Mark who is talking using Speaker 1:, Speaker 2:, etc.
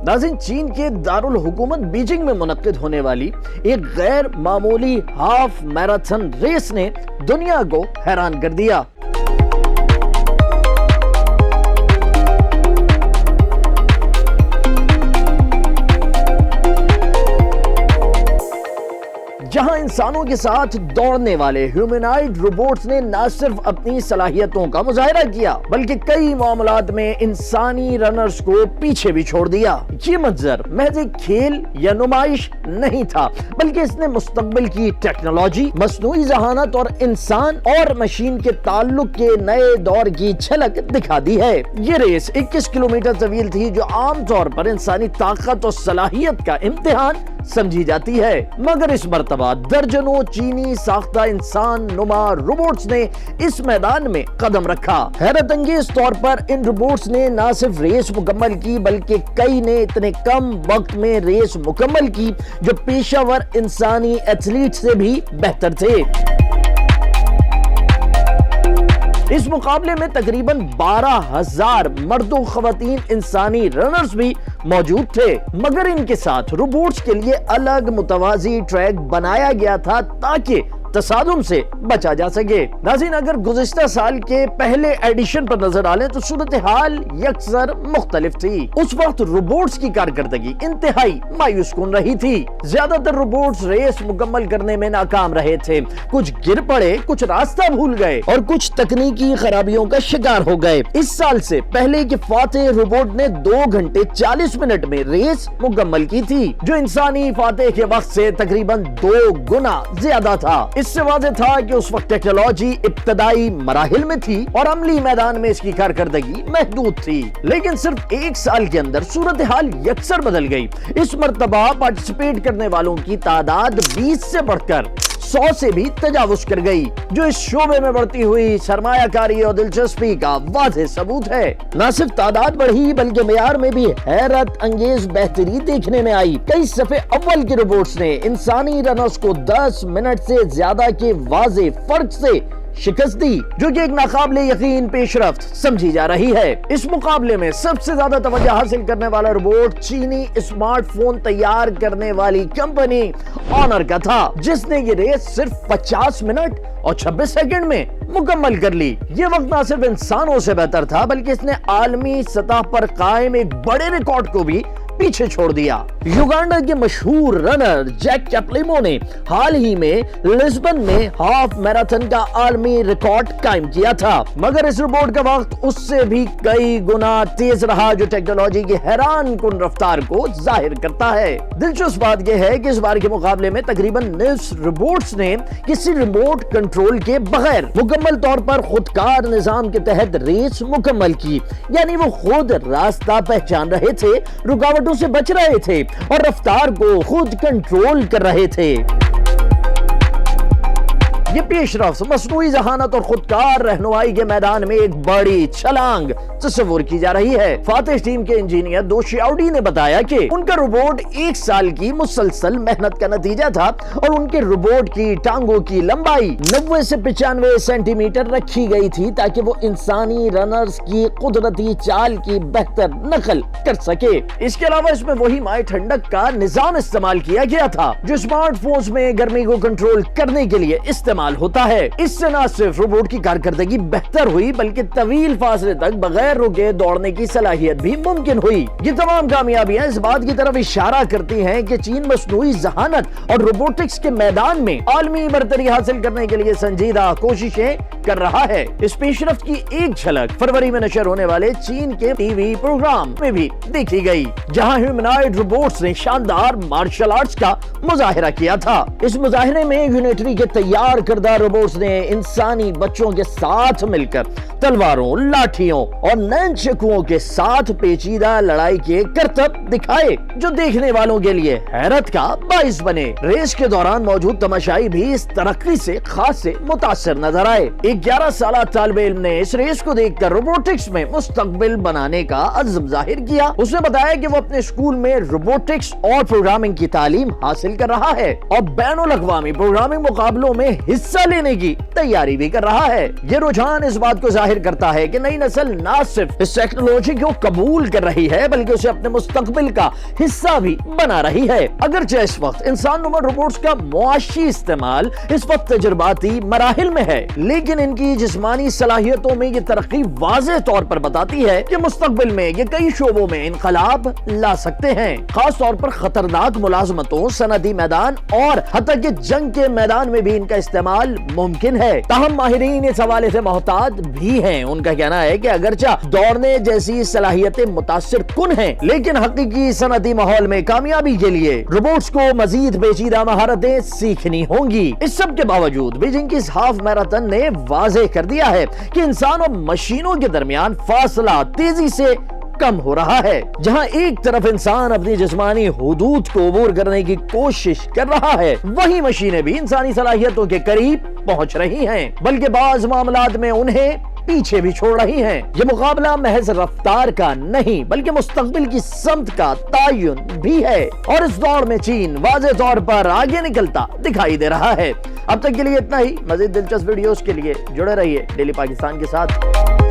Speaker 1: नाज़रीन, चीन के दारुल हुकूमत बीजिंग में मुनक्किद होने वाली एक गैर मामूली हाफ मैराथन रेस ने दुनिया को हैरान कर दिया। जहां इंसानों के साथ दौड़ने वाले ह्यूमनॉइड रोबोट्स ने न सिर्फ अपनी सलाहियतों का मुजाहिरा किया बल्कि कई मामलात में इंसानी रनर्स को पीछे भी छोड़ दिया। ये मंजर महज एक खेल या नुमाइश नहीं था, बल्कि इसने मुस्तकबिल की टेक्नोलॉजी, मस्नूई ज़हानत और इंसान और मशीन के ताल्लुक के नए दौर की झलक दिखा दी है। ये रेस 21 किलोमीटर तवील थी, जो आम तौर पर इंसानी ताकत और सलाहियत का इम्तिहान समझी जाती है, मगर इस मर्तबा दर्जनों चीनी साख्ता इंसान नुमा रोबोट्स ने इस मैदान में कदम रखा। हैरत अंगेज तौर पर इन रोबोट्स ने न सिर्फ रेस मुकम्मल की बल्कि कई ने इतने कम वक्त में रेस मुकम्मल की जो पेशावर इंसानी एथलीट से भी बेहतर थे। इस मुकाबले में तकरीबन 12,000 मर्दों ख़वातीन इंसानी रनर्स भी मौजूद थे, मगर इनके साथ रोबोट्स के लिए अलग मुतवाज़ी ट्रैक बनाया गया था ताकि तसादुम से बचा जा सके। नाज़रीन, अगर गुज़िश्ता साल के पहले एडिशन पर नजर डालें तो सूरत हाल यकसर मुख्तलिफ थी। उस वक्त रोबोट्स की कारकर्दगी इंतहाई मायूस कुन रही थी। ज्यादातर रोबोट्स रेस मुकम्मल करने में नाकाम रहे थे, कुछ गिर पड़े, कुछ रास्ता भूल गए और कुछ तकनीकी खराबियों का शिकार हो गए। इस साल से पहले के फातेह रोबोट ने 2 घंटे 40 मिनट में रेस मुकम्मल की थी, जो इंसानी फातेह के वक्त से तकरीबन 2 गुना ज्यादा था। इससे वाज़ेह था कि उस वक्त टेक्नोलॉजी इब्तदाई मराहिल में थी और अमली मैदान में इसकी कारकर्दगी महदूद थी, लेकिन सिर्फ 1 साल के अंदर सूरत हाल यकसर बदल गई। इस मर्तबा पार्टिसिपेट करने वालों की तादाद 20 से बढ़कर 100 से भी तजावुज कर गई, जो इस शोबे में बढ़ती हुई सरमायाकारी और दिलचस्पी का वाज़ेह सबूत है। न सिर्फ तादाद बढ़ी बल्कि मेयार में भी हैरत अंगेज बेहतरी देखने में आई। कई सफे अव्वल के रोबोट्स ने इंसानी रनर्स को 10 मिनट से ज्यादा के वाज़ेह फर्क से शिकस्त दी, जो कि एक नाकाबिले यकीन पेशरफ्त समझी जा रही है। इस मुकाबले में सबसे ज्यादा तवज्जो हासिल करने वाला रोबोट चीनी स्मार्टफोन तैयार करने वाली कंपनी ऑनर का था, जिसने ये रेस सिर्फ 50 मिनट और 26 सेकंड में मुकम्मल कर ली। ये वक्त न सिर्फ इंसानों से बेहतर था बल्कि इसने आलमी सतह पर कायम एक बड़े रिकॉर्ड को भी पीछे छोड़ दिया। युगांडा के मशहूर रनर जैक चैपलिमो ने हाल ही में लिस्बन में हाफ मैराथन का आलमी रिकॉर्ड कायम किया था, मगर इस रोबोट का वक्त उससे भी कई गुना तेज रहा, जो टेक्नोलॉजी की हैरान कुन रफ्तार को जाहिर करता है। दिलचस्प बात यह है कि इस बार के मुकाबले में तकरीबन निस्फ रोबोट्स ने किसी रिमोट कंट्रोल के बगैर मुकम्मल तौर पर खुदकार निजाम के तहत रेस मुकम्मल की, यानी वो खुद रास्ता पहचान रहे थे, रुकावट से बच रहे थे और रफ्तार को खुद कंट्रोल कर रहे थे। ये पेशरफ्त मसनूई ज़हानत और खुदकार रहनुमाई के मैदान में एक बड़ी छलांग तस्वुर की जा रही है। फातेह टीम के इंजीनियर दोशियाउडी ने बताया कि उनका रोबोट 1 साल की मुसलसल मेहनत का नतीजा था और उनके रोबोट की टांगों की लंबाई 90 से 95 सेंटीमीटर रखी गई थी ताकि वो इंसानी रनर्स की कुदरती चाल की बेहतर नकल कर सके। इसके अलावा इसमें वही माए ठंडक का निजाम इस्तेमाल किया गया था जो स्मार्टफोन्स में गर्मी को कंट्रोल करने के लिए इस्तेमाल होता है। इससे न सिर्फ रोबोट की कारकर्दगी बेहतर हुई बल्कि तवील फासले तक बगैर रुके दौड़ने की सलाहियत भी मुमकिन हुई। ये तमाम कामयाबियां इस बात की तरफ इशारा करती हैं कि चीन मसनूई ज़हानत और रोबोटिक्स के मैदान में आलमी बरतरी हासिल करने के लिए संजीदा कोशिशें कर रहा है। इस पेशरफ्त की एक झलक फरवरी में नशर होने वाले चीन के टीवी प्रोग्राम में भी देखी गई, जहां ह्यूमनॉइड रोबोट्स ने शानदार मार्शल आर्ट्स का मुजाहिरा किया था। इस मुजाहिरे में यूनिटरी के तैयार करदा रोबोट्स ने इंसानी बच्चों के साथ मिलकर तलवारों, लाठियों और ननचकुओं के साथ पेचीदा लड़ाई के करतब दिखाए, जो देखने वालों के लिए हैरत का बाइस बने। रेस के दौरान मौजूद तमाशाई भी इस तरक्की से खास से मुतासिर नजर आए। एक 11 साल तालिब इल्म ने इस रेस को देखकर रोबोटिक्स में मुस्तकबिल बनाने का अज़्म जाहिर किया। उसने बताया कि वो अपने स्कूल में रोबोटिक्स और प्रोग्रामिंग की तालीम हासिल कर रहा है और बैनुल अक़वामी प्रोग्रामिंग मुकाबलों में हिस्सा लेने की तैयारी भी कर रहा है। ये रुझान इस बात को जाहिर करता है कि नई नस्ल न सिर्फ इस टेक्नोलॉजी को कबूल कर रही है बल्कि उसे अपने मुस्तकबिल का हिस्सा भी बना रही है। अगरचे इस वक्त इंसान नुमा रोबोट्स का मुआशी इस्तेमाल इस वक्त तजुर्बाती मराहिल में है, लेकिन इनकी जिस्मानी सलाहियतों में ये तरक्की वाज़ेह तौर पर बताती है कि मुस्तकबिल में ये कई शोबों में इनकलाब ला सकते हैं। खास तौर पर खतरनाक मुलाजमतों, सनदी मैदान और हत्ता कि जंग के मैदान में भी इनका इस्तेमाल मुमकिन है। ताहम माहिरीन इस हवाले से मोहतात भी हैं। उनका कहना है कि अगरचा दौड़ने जैसी सलाहियतें मुतासिर कुन हैं, लेकिन हकीकी सनदी माहौल में कामयाबी के लिए रोबोट्स को मजीद पेचीदा महारतें सीखनी होंगी। इस सब के बावजूद बीजिंग की इस हाफ मैराथन ने वाज़ेह कर दिया है कि इंसान और मशीनों के दरमियान फासला तेजी से कम हो रहा है। जहां एक तरफ इंसान अपनी जिस्मानी हुदूद को अबूर करने की कोशिश कर रहा है, वहीं मशीनें भी इंसानी सलाहियतों के करीब पहुंच रही हैं, बल्कि बाज़ मामलात में उन्हें पीछे भी छोड़ रही हैं। ये मुकाबला महज रफ्तार का नहीं बल्कि मुस्तकबिल की समत का तायुन भी है और इस दौड़ में चीन वाज़ेह तौर पर आगे निकलता दिखाई दे रहा है। अब तक के लिए इतना ही। मज़ीद दिलचस्प वीडियोस के लिए जुड़े रहिए डेली पाकिस्तान के साथ।